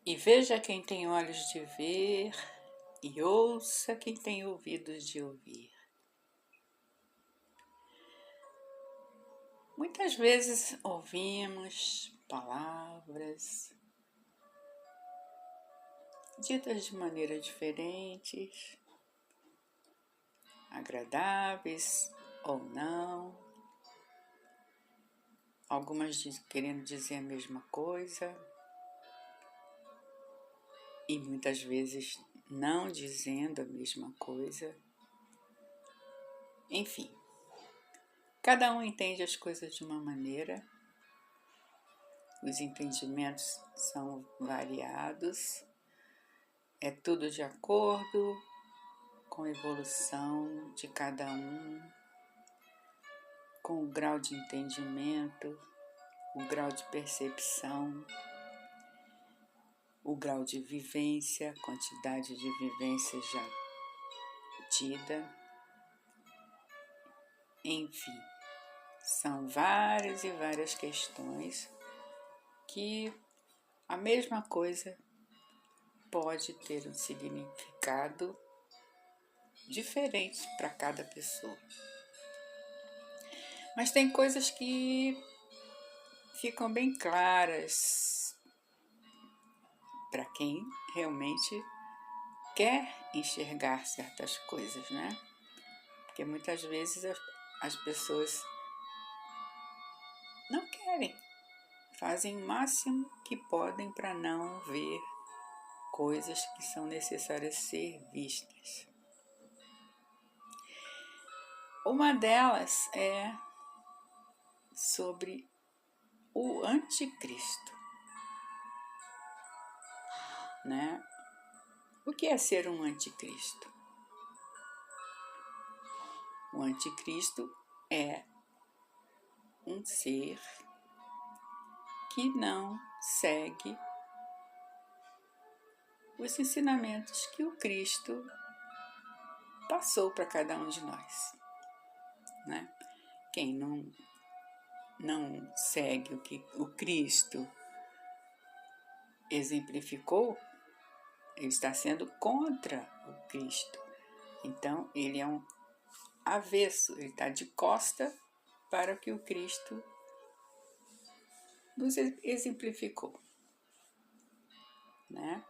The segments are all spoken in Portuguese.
E veja quem tem olhos de ver, e ouça quem tem ouvidos de ouvir. Muitas vezes ouvimos palavras ditas de maneira diferentes, agradáveis ou não, algumas querendo dizer a mesma coisa e muitas vezes não dizendo a mesma coisa. Enfim, cada um entende as coisas de uma maneira, os entendimentos são variados, é tudo de acordo com a evolução de cada um, com o grau de entendimento, o grau de percepção, o grau de vivência, a quantidade de vivência já tida. Enfim, são várias e várias questões que a mesma coisa pode ter um significado diferente para cada pessoa. Mas tem coisas que ficam bem claras para quem realmente quer enxergar certas coisas, né? Porque muitas vezes as pessoas não querem, fazem o máximo que podem para não ver coisas que são necessárias ser vistas. Uma delas é sobre o anticristo, né? O que é ser um anticristo? O anticristo é um ser que não segue os ensinamentos que o Cristo passou para cada um de nós, né? Quem não segue o que o Cristo exemplificou, ele está sendo contra o Cristo. Então, ele é um avesso, ele está de costa para o que o Cristo nos exemplificou, né?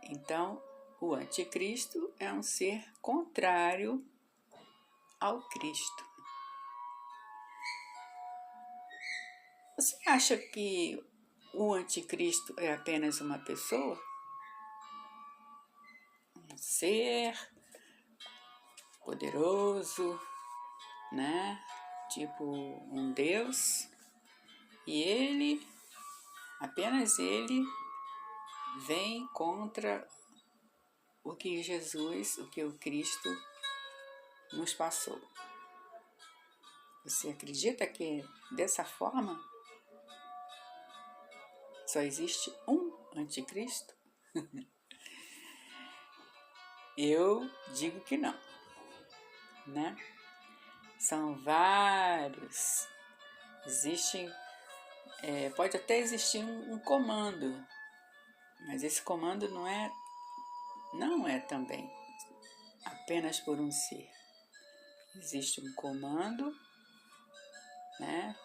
Então, o anticristo é um ser contrário ao Cristo. Você acha que o anticristo é apenas uma pessoa? Um ser poderoso, né? Tipo um Deus. E ele, apenas ele, vem contra o que Jesus, o que o Cristo nos passou. Você acredita que dessa forma só existe um anticristo? Eu digo que não, né? São vários. Pode até existir um comando, mas esse comando não é também apenas por um ser. Existe um comando, né?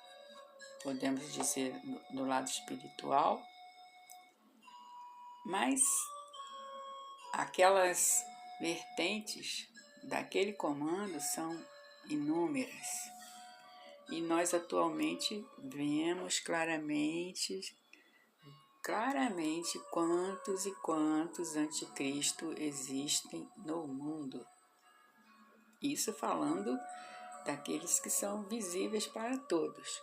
Podemos dizer no lado espiritual, mas aquelas vertentes daquele comando são inúmeras. E nós atualmente vemos claramente quantos e quantos anticristo existem no mundo. Isso falando daqueles que são visíveis para todos,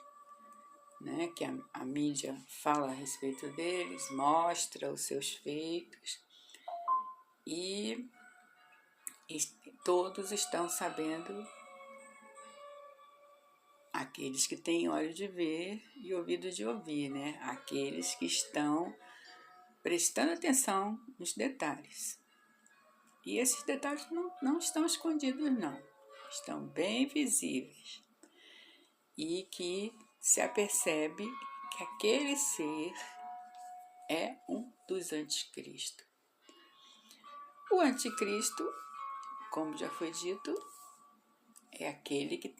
né? Que a mídia fala a respeito deles, mostra os seus feitos e todos estão sabendo, aqueles que têm olho de ver e ouvido de ouvir, né? Aqueles que estão prestando atenção nos detalhes. E esses detalhes não estão escondidos, não. Estão bem visíveis. E que se apercebe que aquele ser é um dos anticristos. O anticristo, como já foi dito, é aquele que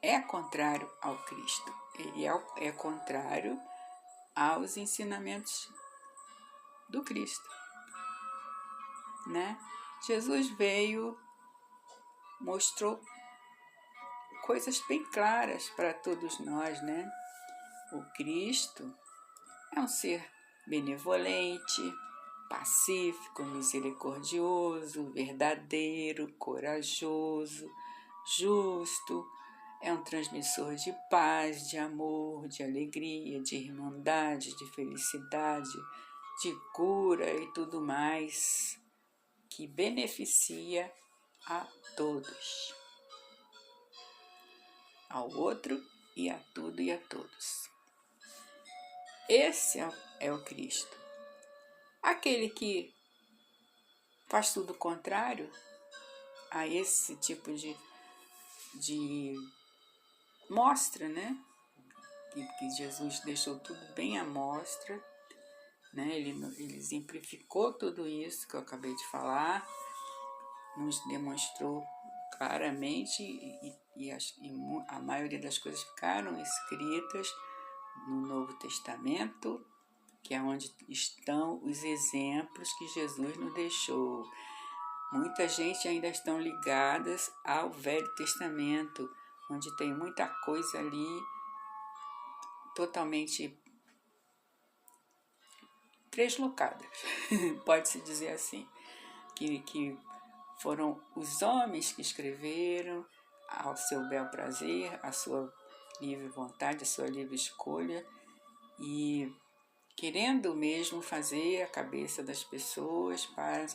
é contrário ao Cristo. Ele é contrário aos ensinamentos do Cristo, né? Jesus veio, mostrou coisas bem claras para todos nós, né? O Cristo é um ser benevolente, pacífico, misericordioso, verdadeiro, corajoso, justo. É um transmissor de paz, de amor, de alegria, de irmandade, de felicidade, de cura e tudo mais que beneficia a todos, ao outro e a tudo e a todos. Esse é o Cristo. Aquele que faz tudo contrário a esse tipo de mostra, né? Que Jesus deixou tudo bem à mostra, né? Ele exemplificou tudo isso que eu acabei de falar, nos demonstrou claramente e a maioria das coisas ficaram escritas no Novo Testamento, que é onde estão os exemplos que Jesus nos deixou. Muita gente ainda estão ligadas ao Velho Testamento, onde tem muita coisa ali totalmente deslocada, pode-se dizer assim, que foram os homens que escreveram ao seu bel prazer, à sua livre vontade, à sua livre escolha, e querendo mesmo fazer a cabeça das pessoas para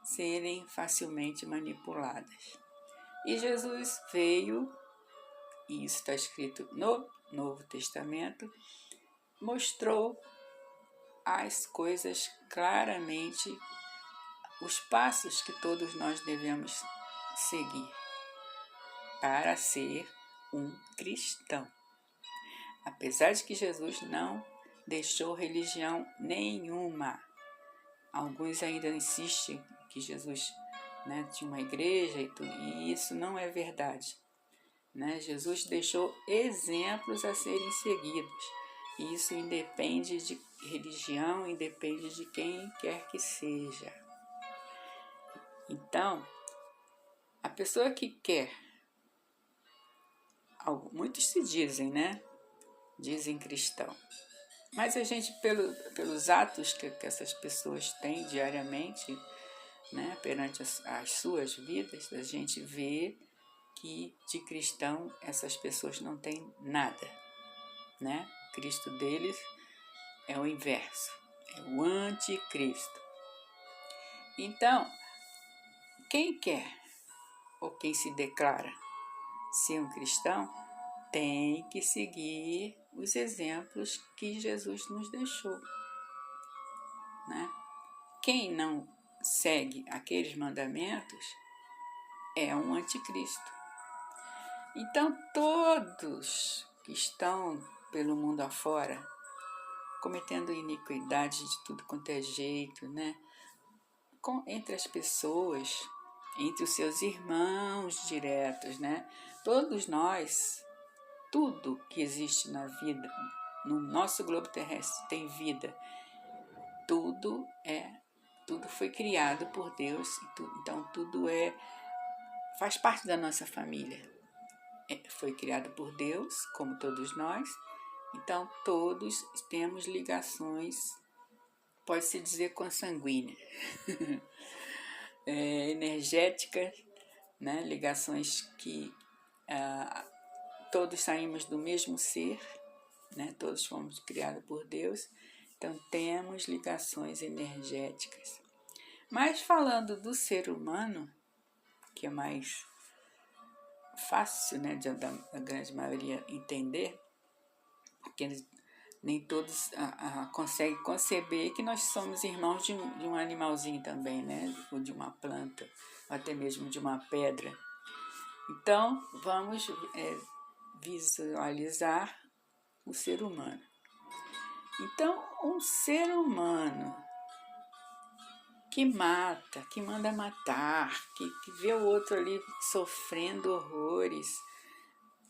serem facilmente manipuladas. E Jesus veio, e isso está escrito no Novo Testamento, mostrou as coisas claramente, os passos que todos nós devemos seguir para ser um cristão. Apesar de que Jesus não deixou religião nenhuma. Alguns ainda insistem que Jesus, né, tinha uma igreja e isso não é verdade, né? Jesus deixou exemplos a serem seguidos. Isso independe de religião, independe de quem quer que seja. Então, a pessoa que quer, muitos se dizem, né? Dizem cristão. Mas a gente, pelos atos que essas pessoas têm diariamente, né, perante as suas vidas, a gente vê que de cristão essas pessoas não têm nada, né? O Cristo deles é o inverso, é o anticristo. Então, quem quer ou quem se declara ser um cristão tem que seguir os exemplos que Jesus nos deixou, né? Quem não segue aqueles mandamentos é um anticristo. Então, todos que estão pelo mundo afora, cometendo iniquidade de tudo quanto é jeito, né? Entre as pessoas, entre os seus irmãos diretos, né? Todos nós, tudo que existe na vida, no nosso globo terrestre tem vida. Tudo foi criado por Deus, então tudo faz parte da nossa família. Foi criado por Deus, como todos nós, então todos temos ligações, pode-se dizer consanguíneas, energéticas, né? Ligações que todos saímos do mesmo ser, né? Todos fomos criados por Deus, então temos ligações energéticas. Mas falando do ser humano, que é mais fácil, né, da grande maioria entender, porque nem todos conseguem conceber que nós somos irmãos de um animalzinho também, né, ou de uma planta, ou até mesmo de uma pedra. Então, vamos visualizar o ser humano. Então, um ser humano que mata, que manda matar, que vê o outro ali sofrendo horrores,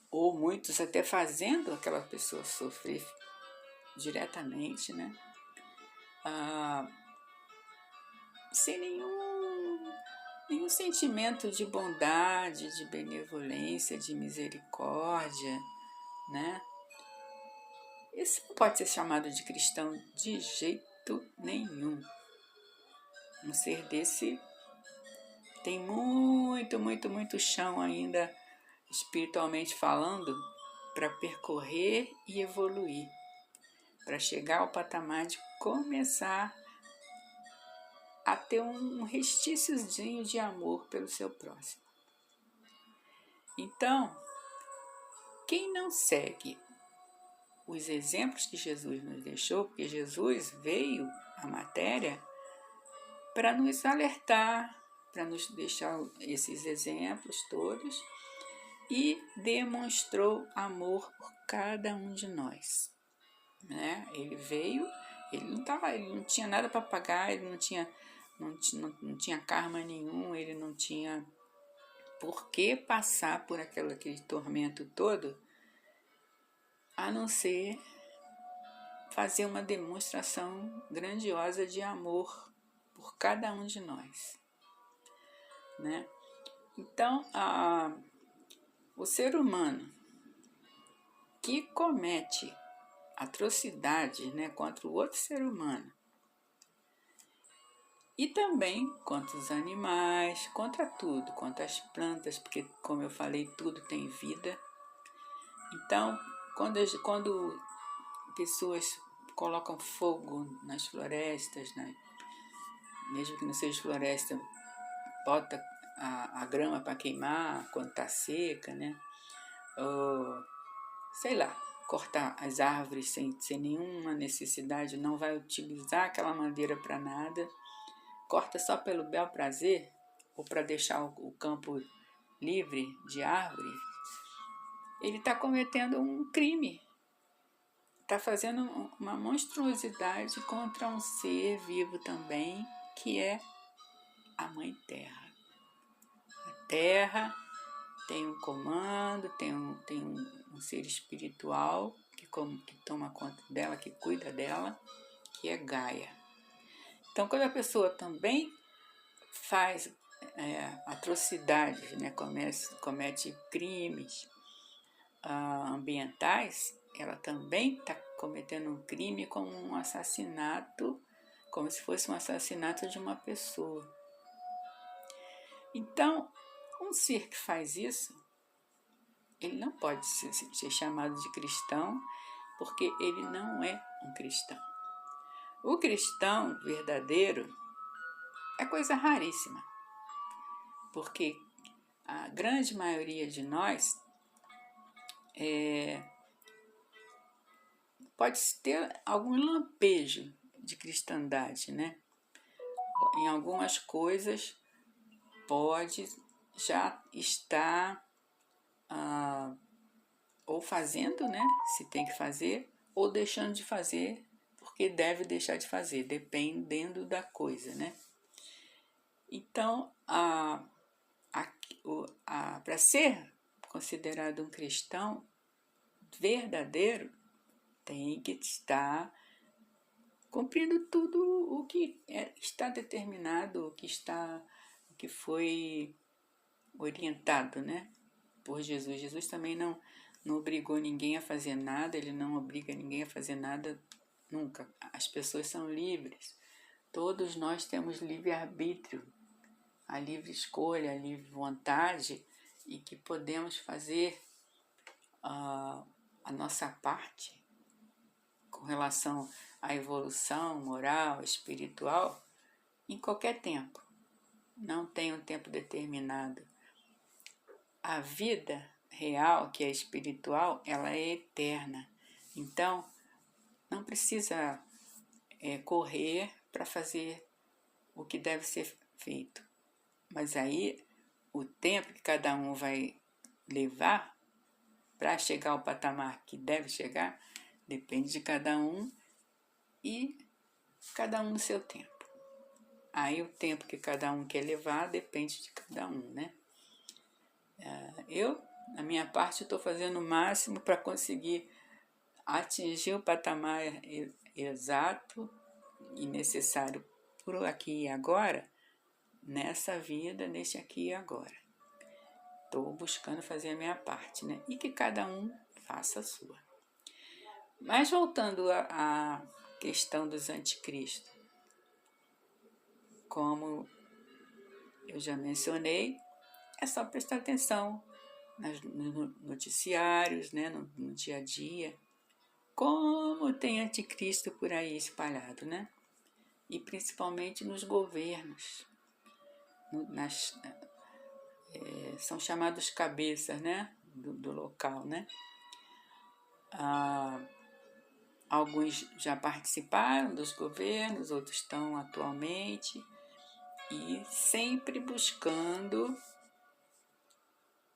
ou muitos até fazendo aquela pessoa sofrer diretamente, né? Sem nenhum sentimento de bondade, de benevolência, de misericórdia, né? Isso não pode ser chamado de cristão de jeito nenhum. Um ser desse tem muito chão ainda, espiritualmente falando, para percorrer e evoluir, para chegar ao patamar de começar a ter um restíciozinho de amor pelo seu próximo. Então, quem não segue os exemplos que Jesus nos deixou, porque Jesus veio à matéria para nos alertar, para nos deixar esses exemplos todos, e demonstrou amor por cada um de nós, né? Ele veio, ele não tinha nada para pagar, ele não tinha karma nenhum, ele não tinha por que passar por aquele tormento todo, a não ser fazer uma demonstração grandiosa de amor por cada um de nós, né? Então, o ser humano que comete atrocidades, né, contra o outro ser humano, e também contra os animais, contra tudo, contra as plantas, porque, como eu falei, tudo tem vida. Então, quando pessoas colocam fogo nas florestas, né, mesmo que não seja floresta, bota a grama para queimar quando está seca, né? Ou, sei lá, cortar as árvores sem nenhuma necessidade, não vai utilizar aquela madeira para nada, corta só pelo bel prazer, ou para deixar o campo livre de árvore, ele está cometendo um crime, está fazendo uma monstruosidade contra um ser vivo também, que é a Mãe Terra. A Terra tem um comando, tem um ser espiritual que toma conta dela, que cuida dela, que é Gaia. Então, quando a pessoa também faz atrocidades, né, comete crimes ambientais, ela também está cometendo um crime como um assassinato, como se fosse um assassinato de uma pessoa. Então, um ser que faz isso, ele não pode ser chamado de cristão, porque ele não é um cristão. O cristão verdadeiro é coisa raríssima, porque a grande maioria de nós pode ter algum lampejo de cristandade, né? Em algumas coisas pode já estar ou fazendo, né, se tem que fazer, ou deixando de fazer, porque deve deixar de fazer, dependendo da coisa, né? Então, para ser considerado um cristão verdadeiro, tem que estar cumprindo tudo o que está determinado, o que foi orientado, né, por Jesus. Jesus também não obrigou ninguém a fazer nada, ele não obriga ninguém a fazer nada nunca. As pessoas são livres. Todos nós temos livre-arbítrio, a livre escolha, a livre vontade, e que podemos fazer a nossa parte com relação à evolução moral, espiritual, em qualquer tempo. Não tem um tempo determinado. A vida real, que é espiritual, ela é eterna. Então, não precisa correr para fazer o que deve ser feito. Mas aí, o tempo que cada um vai levar para chegar ao patamar que deve chegar, depende de cada um e cada um no seu tempo. Aí o tempo que cada um quer levar depende de cada um, né? Eu, na minha parte, estou fazendo o máximo para conseguir atingir o patamar exato e necessário por aqui e agora, nessa vida, neste aqui e agora. Estou buscando fazer a minha parte, né? E que cada um faça a sua. Mas voltando à questão dos anticristos, como eu já mencionei, é só prestar atenção nos noticiários, né? No dia a dia, como tem anticristo por aí espalhado, né? E principalmente nos governos, são chamados cabeças, né? Do local, né? Alguns já participaram dos governos, outros estão atualmente, e sempre buscando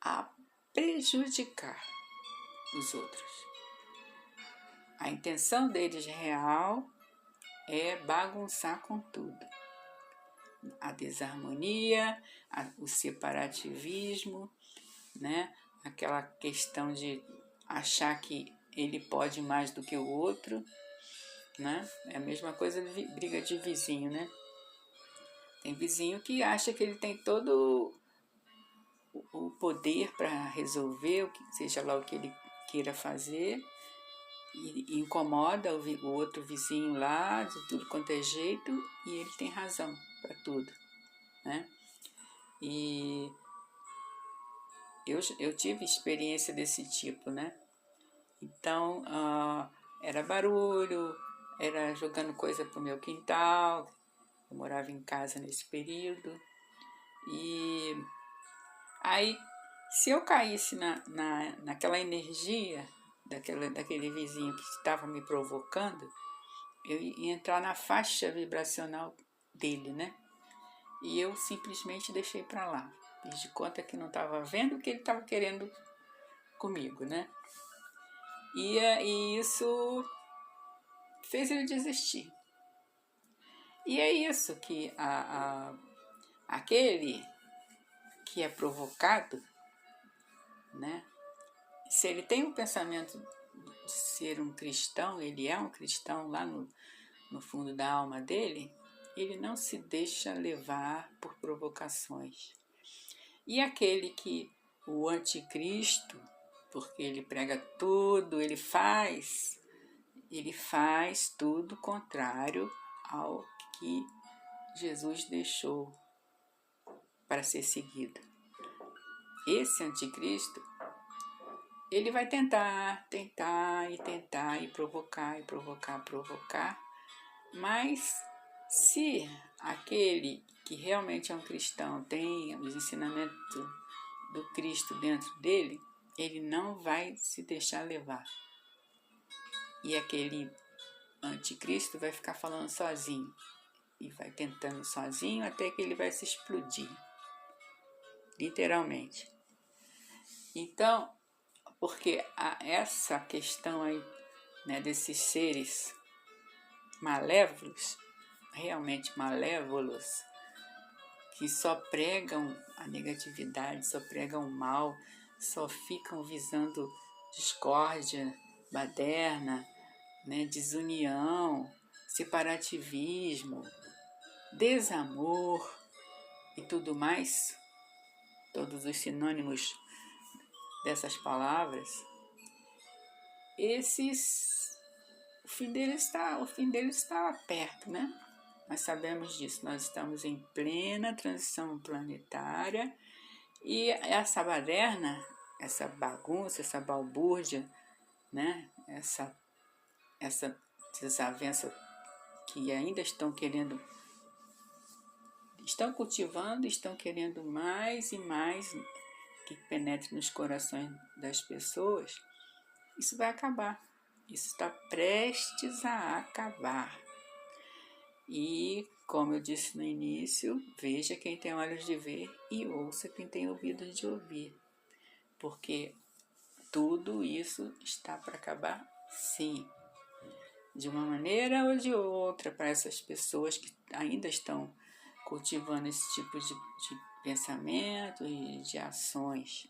a prejudicar os outros. A intenção deles real é bagunçar com tudo. A desarmonia, o separativismo, né? Aquela questão de achar que ele pode mais do que o outro, né? É a mesma coisa de briga de vizinho, né? Tem vizinho que acha que ele tem todo o poder para resolver, seja lá o que ele queira fazer, e incomoda o outro vizinho lá de tudo quanto é jeito, e ele tem razão para tudo, né? E eu tive experiência desse tipo, né? Então, era barulho, era jogando coisa pro meu quintal. Eu morava em casa nesse período. E aí, se eu caísse naquela energia daquele vizinho que estava me provocando, eu ia entrar na faixa vibracional dele, né? E eu simplesmente deixei para lá. Fiz de conta que não estava vendo o que ele estava querendo comigo, né? E isso fez ele desistir. E é isso que aquele que é provocado, né? Se ele tem o pensamento de ser um cristão, ele é um cristão lá no fundo da alma dele, ele não se deixa levar por provocações. E aquele que, o anticristo, porque ele prega tudo, ele faz tudo contrário ao que Jesus deixou para ser seguido. Esse anticristo, ele vai tentar e provocar, mas se aquele que realmente é um cristão tem os ensinamentos do Cristo dentro dele, ele não vai se deixar levar. E aquele anticristo vai ficar falando sozinho, e vai tentando sozinho até que ele vai se explodir, literalmente. Então, porque essa questão aí, né, desses seres malévolos, realmente malévolos, que só pregam a negatividade, só pregam o mal, só ficam visando discórdia, baderna, né, desunião, separativismo, desamor e tudo mais, todos os sinônimos dessas palavras, o fim deles está perto, né? Nós sabemos disso, nós estamos em plena transição planetária e essa baderna, essa bagunça, essa balbúrdia, né? Essa desavença que ainda estão cultivando, estão querendo mais e mais que penetre nos corações das pessoas, isso vai acabar. Isso está prestes a acabar. E, como eu disse no início, veja quem tem olhos de ver e ouça quem tem ouvidos de ouvir. Porque tudo isso está para acabar, sim. de uma maneira ou de outra para essas pessoas que ainda estão cultivando esse tipo de pensamento e de ações.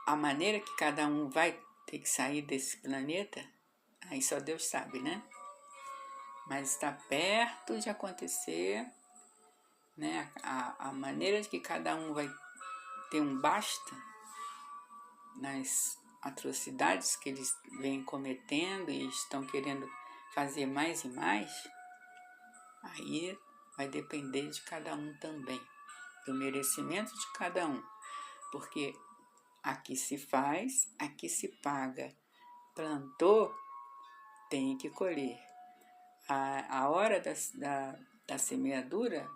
A maneira que cada um vai ter que sair desse planeta, aí só Deus sabe, né? Mas está perto de acontecer, né? A maneira que cada um vai ter um basta nas atrocidades que eles vêm cometendo e estão querendo fazer mais e mais, aí vai depender de cada um também, do merecimento de cada um, porque aqui se faz, aqui se paga. Plantou, tem que colher. A hora da semeadura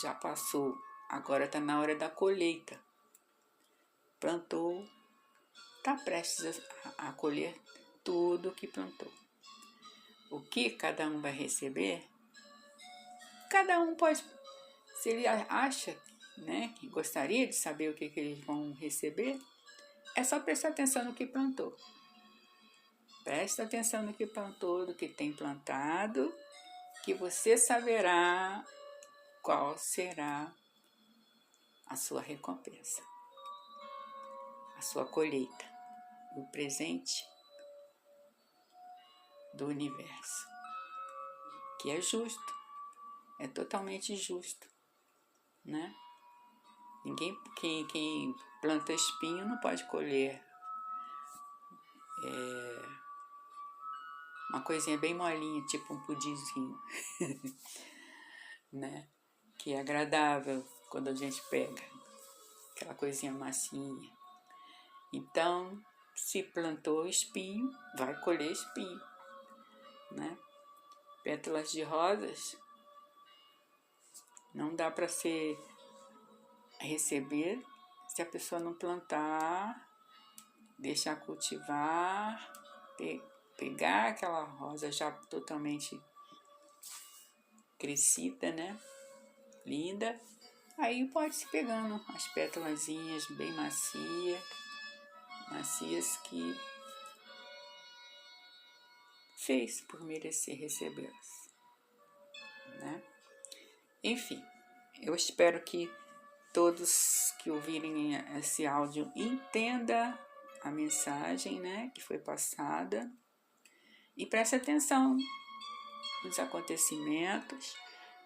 já passou, agora está na hora da colheita. Plantou, está prestes a colher tudo que plantou. O que cada um vai receber, cada um pode, se ele acha, né, que gostaria de saber o que eles vão receber, é só prestar atenção no que plantou. Presta atenção no que plantou, do que tem plantado, que você saberá qual será a sua recompensa, a sua colheita, o presente do universo, que é justo, é totalmente justo, né? Quem planta espinho não pode colher uma coisinha bem molinha, tipo um pudinzinho, né? Que é agradável quando a gente pega, aquela coisinha massinha. Então, se plantou espinho, vai colher espinho, né? Pétalas de rosas não dá para receber se a pessoa não plantar, deixar cultivar, pegar aquela rosa já totalmente crescida, né? Linda. Aí pode se pegando as pétalazinhas bem macias que fez por merecer recebê-las, né? Enfim, eu espero que todos que ouvirem esse áudio entendam a mensagem, né, que foi passada, e preste atenção nos acontecimentos,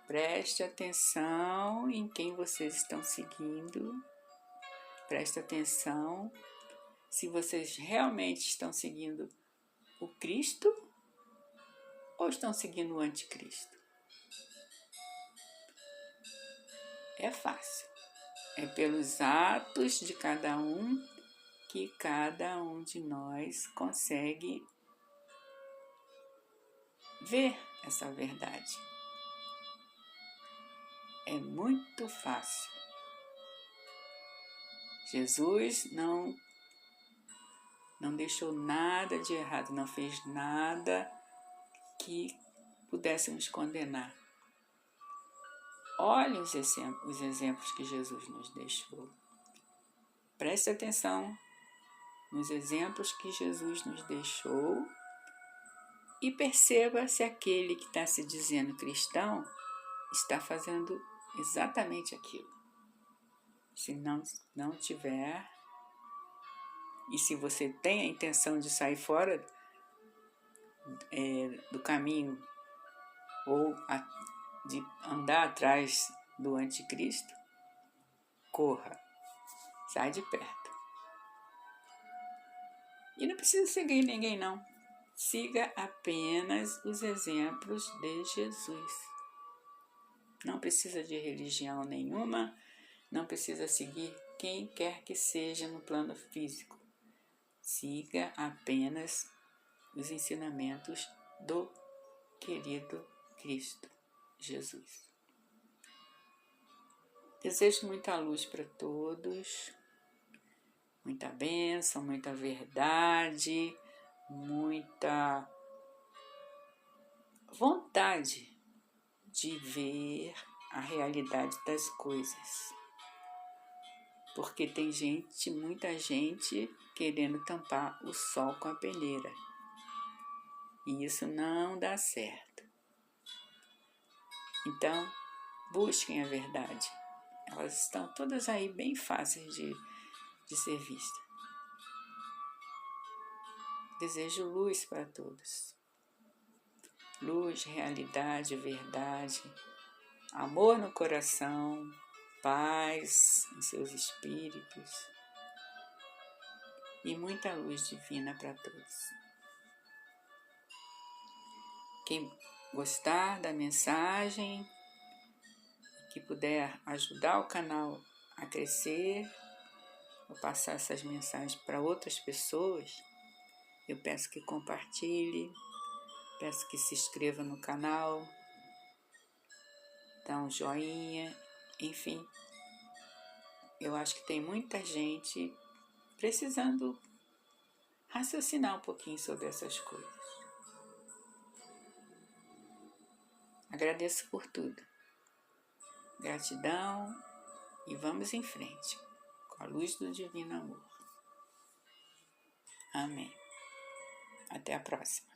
preste atenção em quem vocês estão seguindo, preste atenção se vocês realmente estão seguindo o Cristo ou estão seguindo o anticristo. É fácil. É pelos atos de cada um que cada um de nós consegue ver essa verdade. É muito fácil. Jesus não deixou nada de errado, não fez nada que pudéssemos condenar. Olhe os exemplos que Jesus nos deixou. Preste atenção nos exemplos que Jesus nos deixou e perceba se aquele que está se dizendo cristão está fazendo exatamente aquilo. Se não tiver, e se você tem a intenção de sair fora do caminho ou de andar atrás do anticristo, corra, sai de perto. E não precisa seguir ninguém, não. Siga apenas os exemplos de Jesus. Não precisa de religião nenhuma, não precisa seguir quem quer que seja no plano físico. Siga apenas os ensinamentos do querido Cristo Jesus. Desejo muita luz para todos, muita bênção, muita verdade, muita vontade de ver a realidade das coisas. Porque tem muita gente querendo tampar o sol com a peneira. E isso não dá certo. Então, busquem a verdade. Elas estão todas aí bem fáceis de ser vistas. Desejo luz para todos. Luz, realidade, verdade, amor no coração, paz em seus espíritos e muita luz divina para todos. Quem gostar da mensagem, que puder ajudar o canal a crescer, ou passar essas mensagens para outras pessoas, eu peço que compartilhe, peço que se inscreva no canal, dá um joinha, enfim. Eu acho que tem muita gente precisando raciocinar um pouquinho sobre essas coisas. Agradeço por tudo. Gratidão e vamos em frente, com a luz do Divino Amor. Amém. Até a próxima.